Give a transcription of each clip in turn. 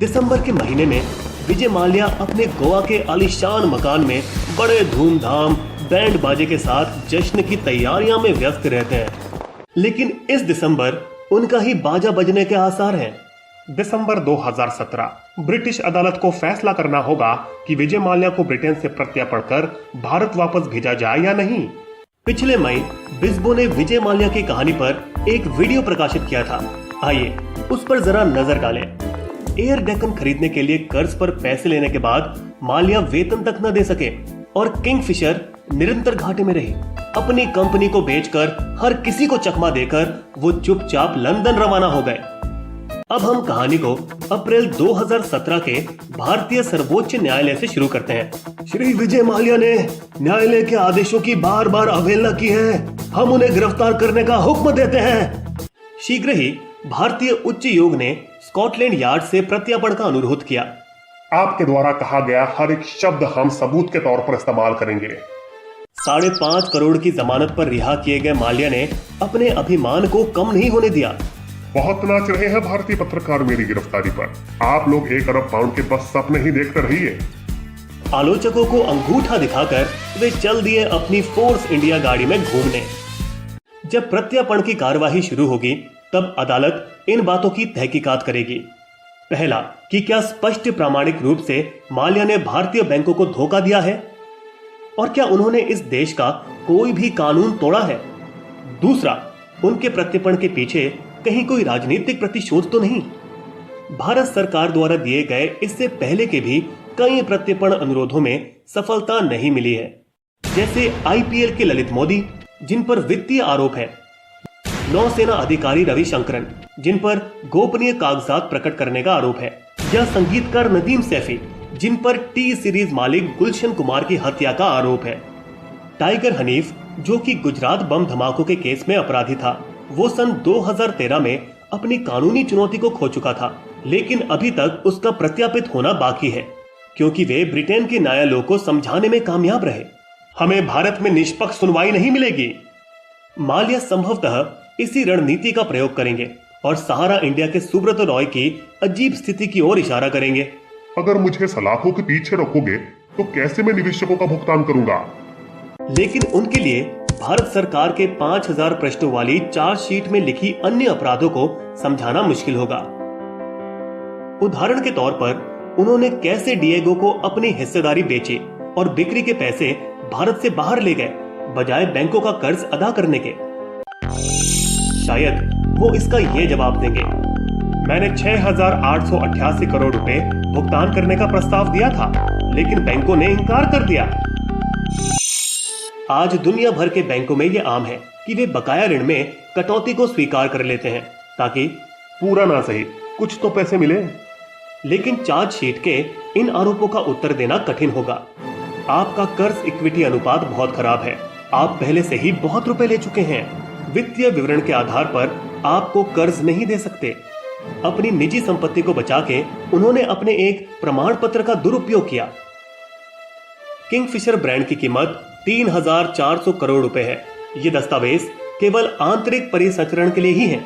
दिसंबर के महीने में विजय माल्या अपने गोवा के आलीशान मकान में बड़े धूमधाम बैंड बाजे के साथ जश्न की तैयारियां में व्यस्त रहते हैं। लेकिन इस दिसंबर उनका ही बाजा बजने के आसार हैं। दिसंबर 2017 ब्रिटिश अदालत को फैसला करना होगा कि विजय माल्या को ब्रिटेन से प्रत्यर्पण कर भारत वापस भेजा जाए या नहीं। पिछले मई बिस्बो ने विजय माल्या की कहानी पर एक वीडियो प्रकाशित किया था। आइए उस पर जरा नजर डालें। एयर डेक्कन खरीदने के लिए कर्ज पर पैसे लेने के बाद माल्या वेतन तक न दे सके और किंगफिशर निरंतर घाटे में रही। अपनी कंपनी को बेचकर हर किसी को चकमा देकर वो चुपचाप लंदन रवाना हो गए। अब हम कहानी को अप्रैल 2017 के भारतीय सर्वोच्च न्यायालय से शुरू करते हैं। श्री विजय माल्या ने न्यायालय के आदेशों की बार बार अवहेलना की है। हम उन्हें गिरफ्तार करने का हुक्म देते हैं। शीघ्र ही भारतीय उच्च योग ने स्कॉटलैंड यार्ड से प्रत्यर्पण का अनुरोध किया। आपके द्वारा कहा गया हर एक शब्द हम सबूत के तौर पर इस्तेमाल करेंगे। 5.5 करोड़ की जमानत पर रिहा किए गए माल्या ने अपने अभिमान को कम नहीं होने दिया। बहुत नाच रहे हैं भारतीय पत्रकार मेरी गिरफ्तारी पर। आप लोग 1 अरब पाउंड के बस सपने ही देखते रहिए। आलोचकों को अंगूठा दिखाकर वे चल दिए अपनी फोर्स इंडिया गाड़ी में घूमने। जब प्रत्यर्पण की कार्यवाही शुरू होगी तब अदालत इन बातों की तहकीकात करेगी। पहला, कि क्या स्पष्ट प्रामाणिक रूप से माल्या ने भारतीय बैंकों को धोखा दिया है और क्या उन्होंने इस देश का कोई भी कानून तोड़ा है। दूसरा, उनके प्रत्यर्पण के पीछे कहीं कोई राजनीतिक प्रतिशोध तो नहीं। भारत सरकार द्वारा दिए गए इससे पहले के भी कई प्रत्यर्पण अनुरोधों में सफलता नहीं मिली है, जैसे आईपीएल के ललित मोदी जिन पर वित्तीय आरोप है, नौसेना अधिकारी रविशंकरन जिन पर गोपनीय कागजात प्रकट करने का आरोप है, या संगीतकार नदीम सैफी जिन पर टी सीरीज मालिक गुलशन कुमार की हत्या का आरोप है। टाइगर हनीफ जो कि गुजरात बम धमाकों के केस में अपराधी था, वो सन 2013 में अपनी कानूनी चुनौती को खो चुका था, लेकिन अभी तक उसका प्रत्यापित होना बाकी है क्योंकि वे ब्रिटेन के न्यायालयों को समझाने में कामयाब रहे। हमें भारत में निष्पक्ष सुनवाई नहीं मिलेगी। माल्या संभवतः इसी रणनीति का प्रयोग करेंगे और सहारा इंडिया के सुब्रत रॉय की अजीब स्थिति की ओर इशारा करेंगे। अगर मुझे सलाखों के पीछे रखोगे तो कैसे मैं निवेशकों का भुगतान करूंगा। लेकिन उनके लिए भारत सरकार के 5000 पृष्ठों वाली चार्जशीट में लिखी अन्य अपराधों को समझाना मुश्किल होगा। उदाहरण के तौर पर उन्होंने कैसे डिएगो को अपनी हिस्सेदारी बेची और बिक्री के पैसे भारत से बाहर ले गए बजाय बैंकों का कर्ज अदा करने के। शायद वो इसका ये जवाब देंगे, मैंने 6,888 करोड़ रुपए भुगतान करने का प्रस्ताव दिया था लेकिन बैंकों ने इनकार कर दिया। आज दुनिया भर के बैंकों में यह आम है कि वे बकाया ऋण में कटौती को स्वीकार कर लेते हैं ताकि पूरा ना सही कुछ तो पैसे मिले। लेकिन चार्जशीट के इन आरोपों का उत्तर देना कठिन होगा। आपका कर्ज इक्विटी अनुपात बहुत खराब है। आप पहले से ही बहुत रुपए ले चुके हैं। वित्तीय विवरण के आधार पर आपको कर्ज नहीं दे सकते। अपनी निजी संपत्ति को बचा के उन्होंने अपने एक प्रमाण पत्र का दुरुपयोग किया। किंगफिशर ब्रांड की कीमत 3,400 करोड़ रुपए है। ये दस्तावेज केवल आंतरिक परिसंचरण के लिए ही है।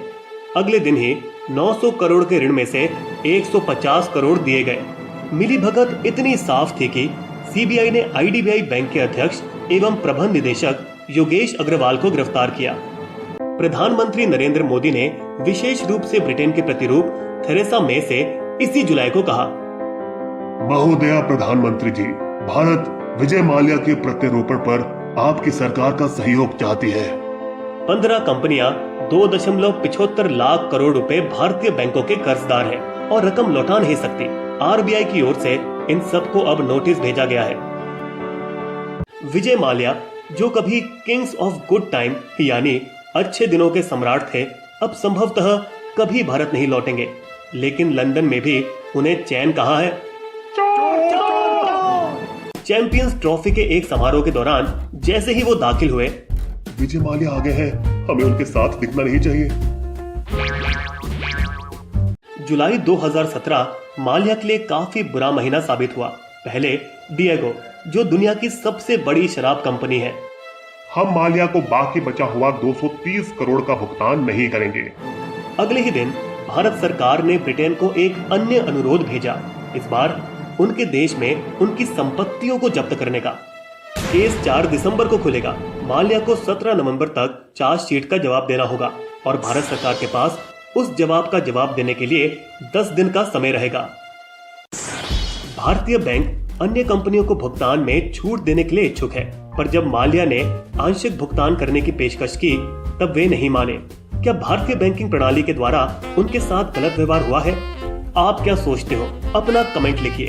अगले दिन ही 900 करोड़ के ऋण में से 150 करोड़ दिए गए। मिलीभगत इतनी साफ थी कि सीबीआई ने आईडीबीआई बैंक के अध्यक्ष एवं प्रबंध निदेशक योगेश अग्रवाल को गिरफ्तार किया। प्रधानमंत्री नरेंद्र मोदी ने विशेष रूप से ब्रिटेन के प्रतिरूप थेरेसा मे से इसी जुलाई को कहा, महोदया प्रधानमंत्री जी, भारत विजय माल्या के प्रत्यारोपण पर आपकी सरकार का सहयोग चाहती है। 15 कंपनियां 2.75 लाख करोड़ रुपए भारतीय बैंकों के कर्जदार हैं और रकम लौटा नहीं सकती। आरबीआई की ओर से इन सबको अब नोटिस भेजा गया है। विजय माल्या जो कभी किंग्स ऑफ गुड टाइम यानी अच्छे दिनों के सम्राट थे, अब संभवतः कभी भारत नहीं लौटेंगे। लेकिन लंदन में भी उन्हें चैन कहां है। चैंपियंस ट्रॉफी के एक समारोह के दौरान जैसे ही वो दाखिल हुए, विजय माल्या आ गए हैं, हमें उनके साथ दिखना नहीं चाहिए। जुलाई 2017 माल्या के लिए काफी बुरा महीना साबित हुआ। पहले डिएगो जो दुनिया की सबसे बड़ी शराब कंपनी है, हम माल्या को बाकी बचा हुआ 230 करोड़ का भुगतान नहीं करेंगे। अगले ही दिन भारत सरकार ने ब्रिटेन को एक अन्य अनुरोध भेजा, इस बार उनके देश में उनकी संपत्तियों को जब्त करने का। केस 4 दिसंबर को खुलेगा। माल्या को 17 नवंबर तक चार्जशीट का जवाब देना होगा और भारत सरकार के पास उस जवाब का जवाब देने के लिए 10 दिन का समय रहेगा। भारतीय बैंक अन्य कंपनियों को भुगतान में छूट देने के लिए इच्छुक है, पर जब माल्या ने आंशिक भुगतान करने की पेशकश की तब वे नहीं माने। क्या भारतीय बैंकिंग प्रणाली के द्वारा उनके साथ गलत व्यवहार हुआ है? आप क्या सोचते हो? अपना कमेंट लिखिए।